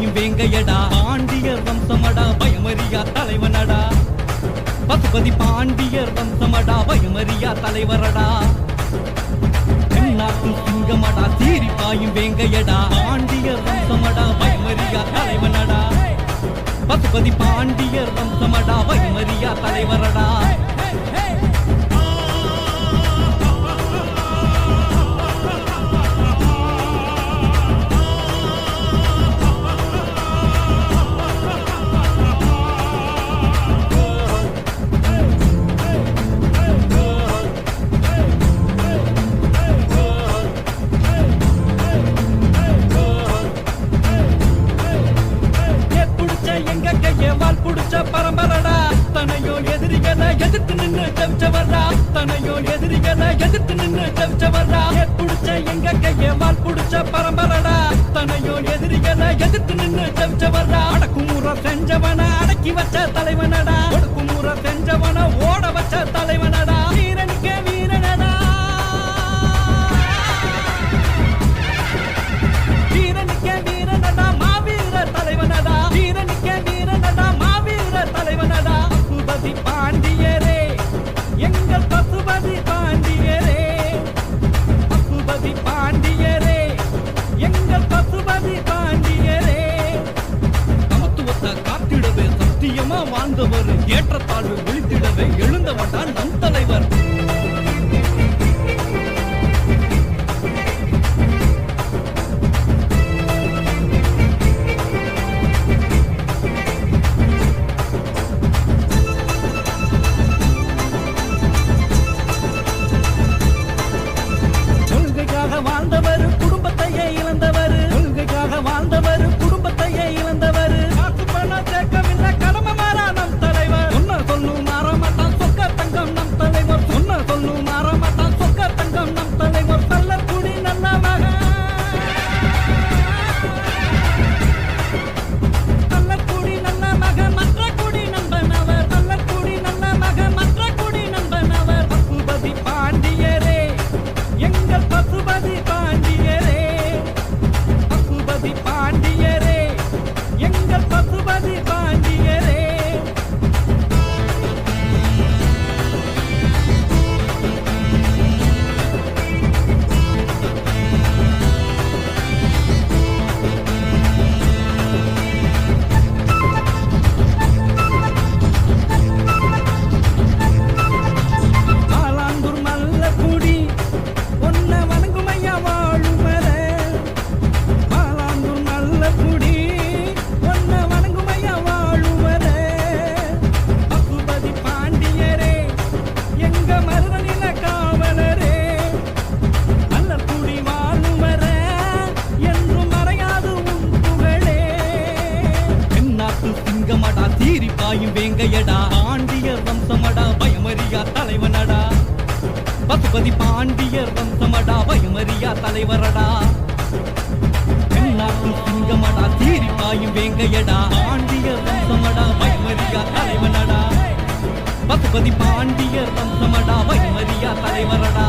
பாயும் வேங்கையடா பாண்டியர் வம்சமடா பயமறியா தலைவனடா பசுபதி பாண்டியர் வம்சமடா பயமறியா தலைவரடா தென்னாட்டு சிங்கமடா சீரி பாயும் வேங்கையடா பாண்டியர் வம்சமடா பயமறியா தலைவனடா பசுபதி பாண்டியர் வம்சமடா பயமறியா தலைவரடா பரம்பரடா தனையோ எதிரிகளை எதிர்த்து நின்று ஜெயிச்சவர்டா தனையோ எதிரிகளை எதிர்த்து நின்று ஜெயிச்சவர்டா புடிச்ச எங்க கைய வால் புடிச்ச பரம்பரடா தனையோ எதிரிகளை எதிர்த்து நின்று ஜெயிச்சவர்டா அடக்குமுறை செஞ்சவன அடக்கி வச்ச தலைவனடா ஒடுக்குமுறை செஞ்சவன ஓட வச்ச தலைவனடா வீரனுக்கே வீரனடா வீரனுக்கே வீரனடா மாவீர தலைவனடா வீரனுக்கே வீரனடா தலைவனடா பசுபதி பாண்டியரே எங்கள் பசுபதி பாண்டியரே பசுபதி பாண்டியரே எங்கள் பசுபதி பாண்டியரே சமத்துவத்தை காத்திடவே சத்தியமா வாழ்ந்தவர் ஏற்றத்தாழ்வு விழித்திடவே எழுந்தவன்டா நம் தலைவர் வாழ்ந்தவர் குடும்பத்தையே இழந்தவர் கொள்கைக்காக வாழ்ந்தவர் குடும்பத்தையே இழந்தவர் காசு பணம் சேர்க்கவில்லை கடமை மாறா நம் தலைவர் சொன்ன சொல்லும் மாறமாட்டான் சொக்க தங்கம் நம் தலைவர் சொன்ன சொல்லும் மாறமாட்டான் சொக்க தங்கம் நம் தலைவர் தள்ளக்குடி நல்ல மகன் தள்ளக்குடி நல்ல மகன் மற்ற குடி நம்பனவர் தள்ளக்குடி நல்ல மகன் மற்ற குடி நம்பனவர் பசுபதி பாண்டியரே எங்கள் பசுபதி பாண்டியரே பசுபதி பாண்டியரே எங்கள் பசுபதி பாண்டியரே ஆலாந்தூர் மல்லக்குடி சீரி பாயும் வேங்கையடா பாண்டியர் வம்சமடா பயமறியா தலைவனடா பசுபதி பாண்டியர் வம்சமடா பயமறியா தலைவரடா தென்னாட்டு சிங்கமடா சீரி பாயும் வேங்கையடா பாண்டியர் வம்சமடா பயமறியா தலைவனடா பசுபதி பாண்டியர் வம்சமடா பயமறியா தலைவரடா